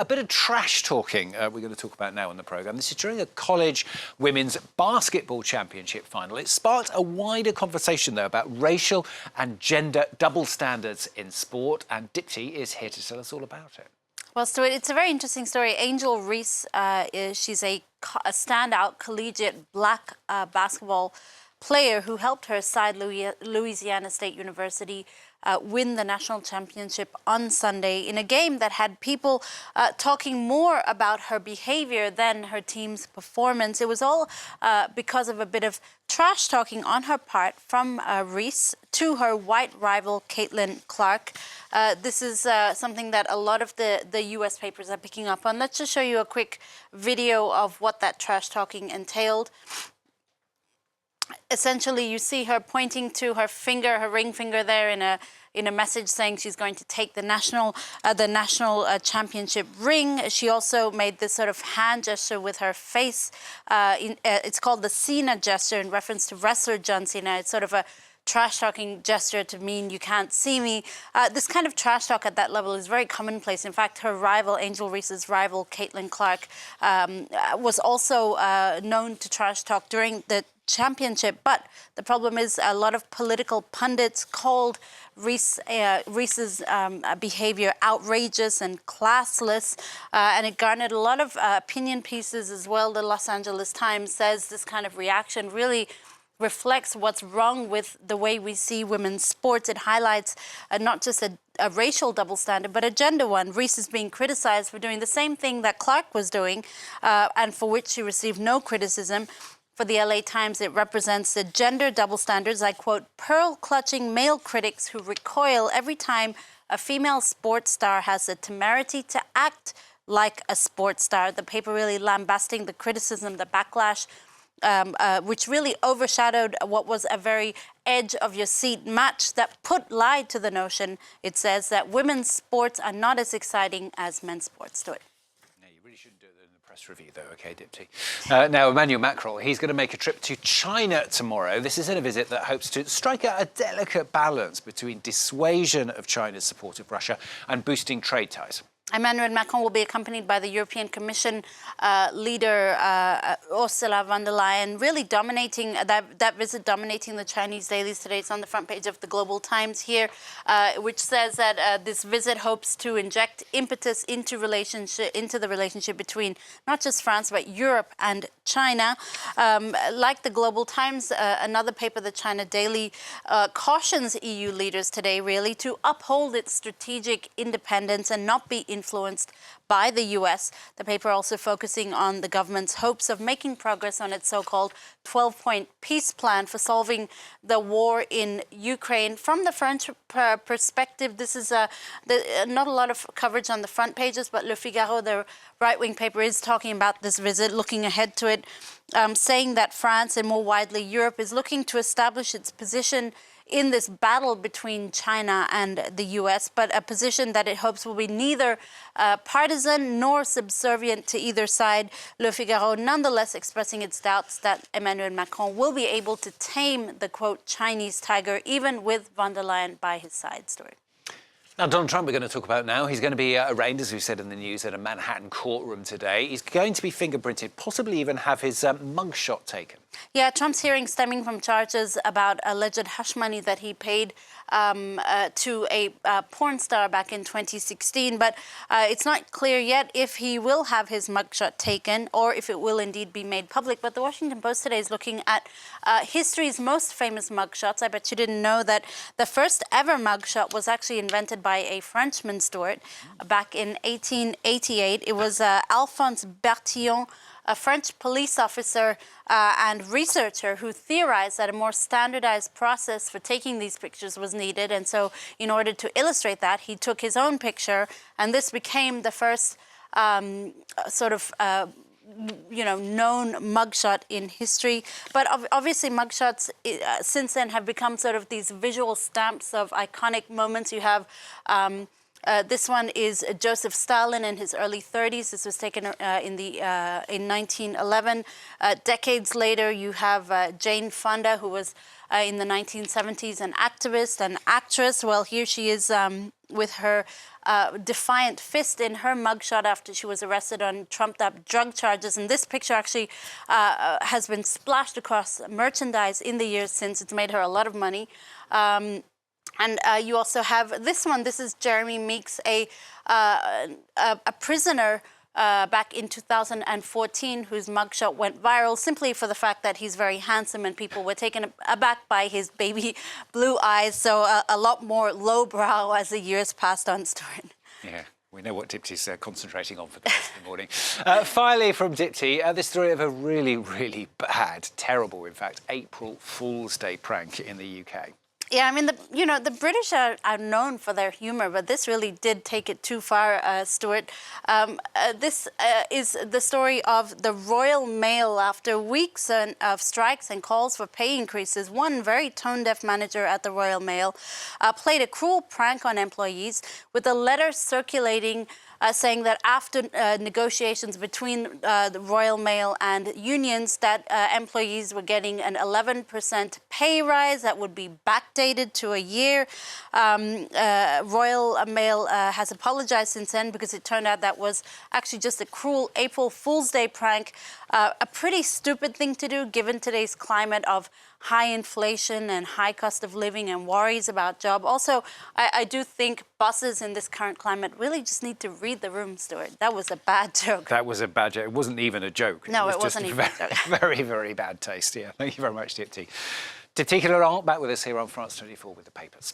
A bit of trash talking we're going to talk about now on the programme. This is during a college women's basketball championship final. It sparked a wider conversation, though, about racial and gender double standards in sport. And Dipti is here to tell us all about it. Well, Stuart, it's a very interesting story. Angel Reese, she's a standout collegiate black basketball player who helped her side, Louisiana State University, win the national championship on Sunday in a game that had people talking more about her behavior than her team's performance. It was all because of a bit of trash talking on her part from Reese to her white rival, Caitlin Clark. This is something that a lot of the U.S. papers are picking up on. Let's just show you a quick video of what that trash talking entailed. Essentially, you see her pointing to her finger, her ring finger there in a message saying she's going to take the national championship ring. She also made this sort of hand gesture with her face. It's called the Cena gesture in reference to wrestler John Cena. It's sort of a trash-talking gesture to mean you can't see me. This kind of trash talk at that level is very commonplace. In fact, her rival, Angel Reese's rival, Caitlin Clark, was also known to trash talk during the championship. But the problem is a lot of political pundits called Reese's behavior outrageous and classless, and it garnered a lot of opinion pieces as well. The Los Angeles Times says this kind of reaction really reflects what's wrong with the way we see women's sports. It highlights not just a racial double standard, but a gender one. Reese is being criticized for doing the same thing that Clark was doing, and for which she received no criticism. For the LA Times, it represents the gender double standards. I quote, pearl-clutching male critics who recoil every time a female sports star has the temerity to act like a sports star. The paper really lambasting the criticism, the backlash, which really overshadowed what was a very edge-of-your-seat match that put light to the notion, it says, that women's sports are not as exciting as men's sports. Do it. Shouldn't do it in the press review, though, OK, Dipti. Now, Emmanuel Macron, he's going to make a trip to China tomorrow. This is in a visit that hopes to strike out a delicate balance between dissuasion of China's support of Russia and boosting trade ties. Emmanuel Macron will be accompanied by the European Commission leader, Ursula von der Leyen, really dominating that visit, dominating the Chinese dailies today. It's on the front page of the Global Times here, which says that this visit hopes to inject impetus into the relationship between not just France, but Europe and China. Like the Global Times, another paper, the China Daily, cautions EU leaders today, really, to uphold its strategic independence and not be influenced by the US. The paper also focusing on the government's hopes of making progress on its so-called 12-point peace plan for solving the war in Ukraine. From the French perspective, this is not a lot of coverage on the front pages, but Le Figaro, the right-wing paper, is talking about this visit, looking ahead to it, saying that France and more widely Europe is looking to establish its position in this battle between China and the US, but a position that it hopes will be neither partisan nor subservient to either side. Le Figaro nonetheless expressing its doubts that Emmanuel Macron will be able to tame the, quote, Chinese tiger, even with von der Leyen by his side. Story. Now, Donald Trump, we're going to talk about now. He's going to be arraigned, as we said in the news, at a Manhattan courtroom today. He's going to be fingerprinted, possibly even have his mugshot taken. Yeah, Trump's hearing stemming from charges about alleged hush money that he paid to a porn star back in 2016. But it's not clear yet if he will have his mugshot taken or if it will indeed be made public. But the Washington Post today is looking at history's most famous mugshots. I bet you didn't know that the first ever mugshot was actually invented by a Frenchman, Stuart, back in 1888. It was Alphonse Bertillon, a French police officer and researcher who theorized that a more standardized process for taking these pictures was needed. And so in order to illustrate that, he took his own picture, and this became the first known mugshot in history. But obviously mugshots since then have become sort of these visual stamps of iconic moments. You have this one is Joseph Stalin in his early 30s. This was taken in 1911. Decades later, you have Jane Fonda, who was in the 1970s an activist and actress. Well, here she is with her defiant fist in her mugshot after she was arrested on trumped-up drug charges. And this picture actually has been splashed across merchandise in the years since. It's made her a lot of money. And you also have this one. This is Jeremy Meeks, a prisoner back in 2014, whose mugshot went viral simply for the fact that he's very handsome and people were taken aback by his baby blue eyes. So a lot more lowbrow as the years passed on, Stuart. Yeah. We know what Dipti's concentrating on for the rest of the morning. Finally, from Dipti, the story of a really, really bad, terrible, in fact, April Fool's Day prank in the UK. Yeah, I mean, the British are known for their humour, but this really did take it too far, Stuart. This is the story of the Royal Mail. After weeks of strikes and calls for pay increases, one very tone-deaf manager at the Royal Mail played a cruel prank on employees with a letter circulating saying that after negotiations between the Royal Mail and unions, that employees were getting an 11% pay rise that would be backdated to a year. Royal Mail has apologized since then because it turned out that was actually just a cruel April Fool's Day prank. A pretty stupid thing to do given today's climate of high inflation and high cost of living and worries about job. Also, I do think bosses in this current climate really just need to read the room, Stuart. That was a bad joke. That was a bad joke. It wasn't even a joke. No, it wasn't even a joke. Very, very bad taste. Yeah, thank you very much, Dipti. Dipti Laurent back with us here on France 24 with the papers.